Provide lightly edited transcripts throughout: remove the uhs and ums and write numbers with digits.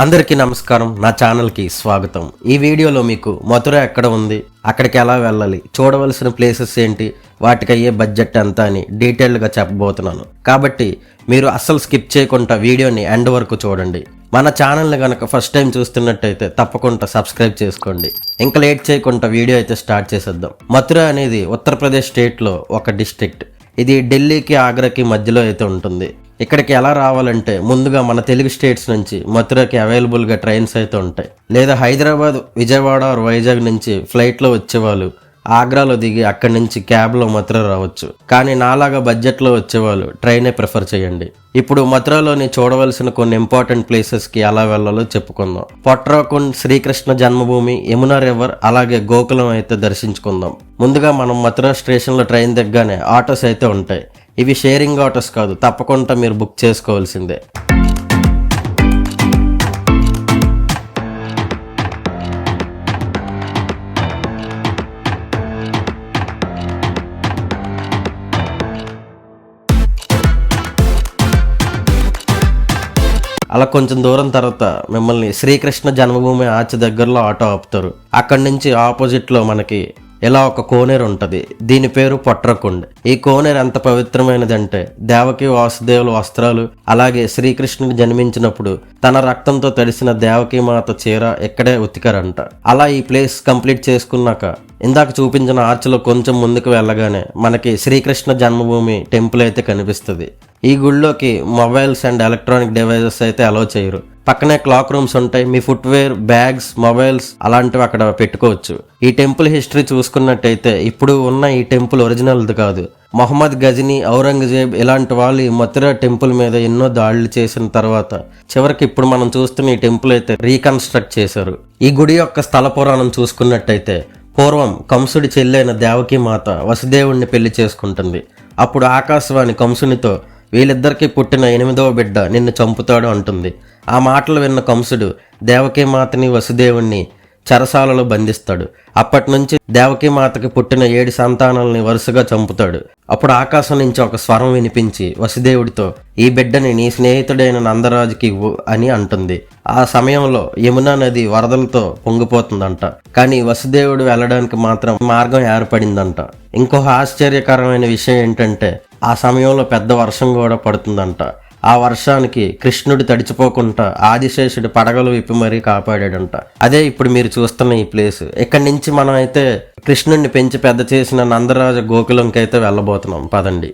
అందరికీ నమస్కారం. నా ఛానల్కి స్వాగతం. ఈ వీడియోలో మీకు మథుర ఎక్కడ ఉంది, అక్కడికి ఎలా వెళ్ళాలి, చూడవలసిన ప్లేసెస్ ఏంటి, వాటికి అయ్యే బడ్జెట్ ఎంత అని డీటెయిల్గా చెప్పబోతున్నాను. కాబట్టి మీరు అస్సలు స్కిప్ చేయకుండా వీడియోని ఎండ్ వరకు చూడండి. మన ఛానల్ని కనుక ఫస్ట్ టైం చూస్తున్నట్టయితే తప్పకుండా సబ్స్క్రైబ్ చేసుకోండి. ఇంకా లేట్ చేయకుండా వీడియో అయితే స్టార్ట్ చేసేద్దాం. మథుర అనేది ఉత్తరప్రదేశ్ స్టేట్లో ఒక డిస్ట్రిక్ట్. ఇది ఢిల్లీకి ఆగ్రాకి మధ్యలో అయితే ఉంటుంది. ఇక్కడికి ఎలా రావాలంటే ముందుగా మన తెలుగు స్టేట్స్ నుంచి మథురకి అవైలబుల్గా ట్రైన్స్ అయితే ఉంటాయి. లేదా హైదరాబాద్, విజయవాడ, వైజాగ్ నుంచి ఫ్లైట్లో వచ్చేవాళ్ళు ఆగ్రాలో దిగి అక్కడి నుంచి క్యాబ్లో మథుర రావచ్చు. కానీ నాలాగా బడ్జెట్లో వచ్చేవాళ్ళు ట్రైనే ప్రిఫర్ చేయండి. ఇప్పుడు మథురలోని చూడవలసిన కొన్ని ఇంపార్టెంట్ ప్లేసెస్కి ఎలా వెళ్ళాలో చెప్పుకుందాం. పొట్రాకుండ్, శ్రీకృష్ణ జన్మభూమి, యమునా రివర్, అలాగే గోకులం అయితే దర్శించుకుందాం. ముందుగా మనం మథుర స్టేషన్లో ట్రైన్ దిగ్గానే ఆటోస్ అయితే ఉంటాయి. ఇవి షేరింగ్ ఆటోస్ కాదు, తప్పకుండా మీరు బుక్ చేసుకోవాల్సిందే. అలా కొంచెం దూరం తర్వాత మిమ్మల్ని శ్రీకృష్ణ జన్మభూమి ఆర్చ్ దగ్గరలో ఆటో ఆపుతారు. అక్కడి నుంచి ఆపోజిట్లో మనకి ఇలా ఒక కోనేరు ఉంటుంది. దీని పేరు పొట్రకుండ్. ఈ కోనేరు ఎంత పవిత్రమైనదంటే దేవకి వాసుదేవుల వస్త్రాలు, అలాగే శ్రీకృష్ణుడు జన్మించినప్పుడు తన రక్తంతో తడిసిన దేవకి మాత చీర ఇక్కడే ఉతికారంట. అలా ఈ ప్లేస్ కంప్లీట్ చేసుకున్నాక ఇందాక చూపించిన ఆర్చ్లో కొంచెం ముందుకు వెళ్ళగానే మనకి శ్రీకృష్ణ జన్మభూమి టెంపుల్ అయితే కనిపిస్తుంది. ఈ గుడిలోకి మొబైల్స్ అండ్ ఎలక్ట్రానిక్ డివైజెస్ అయితే అలో చేయరు. పక్కనే క్లాక్ రూమ్స్ ఉంటాయి. మీ ఫుట్వేర్, బ్యాగ్స్, మొబైల్స్ అలాంటివి అక్కడ పెట్టుకోవచ్చు. ఈ టెంపుల్ హిస్టరీ చూసుకున్నట్టయితే ఇప్పుడు ఉన్న ఈ టెంపుల్ ఒరిజినల్ది కాదు. మొహమ్మద్ గజనీ, ఔరంగజేబ్ ఇలాంటి వాళ్ళు ఈ మథుర టెంపుల్ మీద ఎన్నో దాడులు చేసిన తర్వాత చివరికి ఇప్పుడు మనం చూస్తున్న ఈ టెంపుల్ అయితే రీకన్స్ట్రక్ట్ చేశారు. ఈ గుడి యొక్క స్థల పురాణం చూసుకున్నట్టయితే పూర్వం కంసుడి చెల్లైన దేవకి మాత వసుదేవుణ్ణి పెళ్లి చేసుకుంటుంది. అప్పుడు ఆకాశవాణి కంసునితో వీళ్ళిద్దరికీ పుట్టిన 8వ బిడ్డ నిన్ను చంపుతాడు అంటుంది. ఆ మాటలు విన్న కంసుడు దేవకీ మాతని, వసుదేవుణ్ణి చెరసాలలో బంధిస్తాడు. అప్పటి నుంచి దేవకీ మాతకి పుట్టిన 7 సంతానాలని వరుసగా చంపుతాడు. అప్పుడు ఆకాశం నుంచి ఒక స్వరం వినిపించి వసుదేవుడితో ఈ బిడ్డని నీ స్నేహితుడైన నందరాజుకి ఇవ్వు అని అంటుంది. ఆ సమయంలో యమునా నది వరదలతో పొంగిపోతుందంట. కానీ వసుదేవుడు వెళ్ళడానికి మాత్రం మార్గం ఏర్పడిందంట. ఇంకో ఆశ్చర్యకరమైన విషయం ఏంటంటే ఆ సమయంలో పెద్ద వర్షం కూడా పడుతుందంట. ఆ వర్షానికి కృష్ణుడు తడిచిపోకుండా ఆదిశేషుడు పడగలు విప్పి మరీ కాపాడాడంట. అదే ఇప్పుడు మీరు చూస్తున్న ఈ ప్లేస్. ఇక్కడి నుంచి మనం అయితే కృష్ణుడిని పెంచి పెద్ద చేసిన నందరాజ గోకులంకి అయితే వెళ్ళబోతున్నాం. పదండి.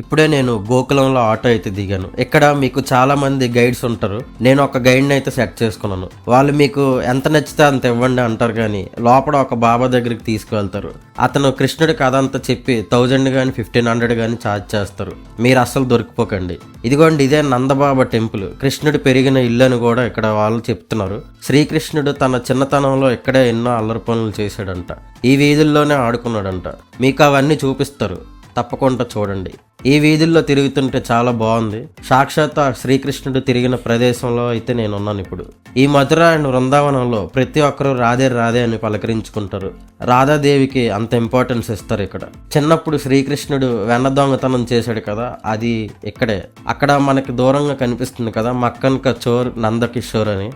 ఇప్పుడే నేను గోకులంలో ఆటో అయితే దిగాను. ఇక్కడ మీకు చాలా మంది గైడ్స్ ఉంటారు. నేను ఒక గైడ్ని అయితే సెట్ చేసుకున్నాను. వాళ్ళు మీకు ఎంత నచ్చితే అంత ఇవ్వండి అంటారు, కానీ లోపల ఒక బాబా దగ్గరికి తీసుకువెళ్తారు. అతను కృష్ణుడి కథ అంతా చెప్పి 1000 కానీ 1500 కానీ ఛార్జ్ చేస్తారు. మీరు అస్సలు దొరికిపోకండి. ఇదిగోండి, ఇదే నందబాబా టెంపుల్. కృష్ణుడు పెరిగిన ఇల్లు అని కూడా ఇక్కడ వాళ్ళు చెప్తున్నారు. శ్రీకృష్ణుడు తన చిన్నతనంలో ఇక్కడే ఎన్నో అల్లరి పనులు చేశాడంట. ఈ వీధుల్లోనే ఆడుకున్నాడంట. మీకు అవన్నీ చూపిస్తారు, తప్పకుండా చూడండి. ఈ వీధుల్లో తిరుగుతుంటే చాలా బాగుంది. సాక్షాత్ శ్రీకృష్ణుడు తిరిగిన ప్రదేశంలో అయితే నేను ఉన్నాను ఇప్పుడు. ఈ మథుర అండ్ బృందావనంలో ప్రతి ఒక్కరూ రాధే రాధే అని పలకరించుకుంటారు. రాధాదేవికి అంత ఇంపార్టెన్స్ ఇస్తారు ఇక్కడ. చిన్నప్పుడు శ్రీకృష్ణుడు వెన్న దొంగతనం చేశాడు కదా, అది ఇక్కడే. అక్కడ మనకి దూరంగా కనిపిస్తుంది కదా మక్కన్ కా చోర్ నందకిషోర్ అని.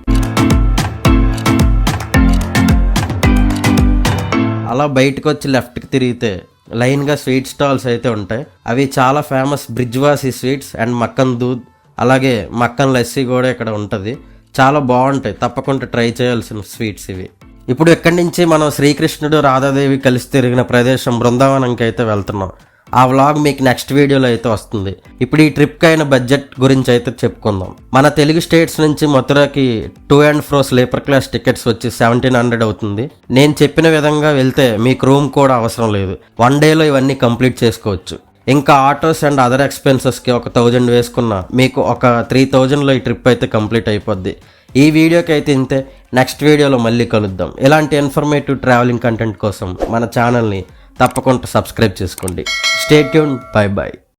అలా బయటకు వచ్చి లెఫ్ట్కి తిరిగితే లైన్గా స్వీట్ స్టాల్స్ అయితే ఉంటాయి. అవి చాలా ఫేమస్. బ్రిజ్వాసి స్వీట్స్ అండ్ మక్కన్ దూద్, అలాగే మక్కన్ లస్సీ కూడా ఇక్కడ ఉంటుంది. చాలా బాగుంటాయి, తప్పకుండా ట్రై చేయాల్సిన స్వీట్స్ ఇవి. ఇప్పుడు ఇక్కడి నుంచి మనం శ్రీకృష్ణుడు, రాధాదేవి కలిసి తిరిగిన ప్రదేశం బృందావనంకి అయితే వెళ్తున్నాం. ఆ వ్లాగ్ మీకు నెక్స్ట్ వీడియోలో అయితే వస్తుంది. ఇప్పుడు ఈ ట్రిప్కి అయిన బడ్జెట్ గురించి అయితే చెప్పుకుందాం. మన తెలుగు స్టేట్స్ నుంచి మథురకి 2 and fro sleeper class tickets వచ్చి 1700 అవుతుంది. నేను చెప్పిన విధంగా వెళ్తే మీకు రూమ్ కూడా అవసరం లేదు. 1 డేలో ఇవన్నీ కంప్లీట్ చేసుకోవచ్చు. ఇంకా ఆటోస్ అండ్ అదర్ ఎక్స్పెన్సెస్కి ఒక 1000 వేసుకున్నా మీకు ఒక 3000లో ఈ ట్రిప్ అయితే కంప్లీట్ అయిపోద్ది. ఈ వీడియోకి అయితే ఇంతే. నెక్స్ట్ వీడియోలో మళ్ళీ కలుద్దాం. ఇలాంటి ఇన్ఫర్మేటివ్ ట్రావెలింగ్ కంటెంట్ కోసం మన ఛానల్ని తప్పకుండా సబ్స్క్రైబ్ చేసుకోండి. Stay tune. Bye bye.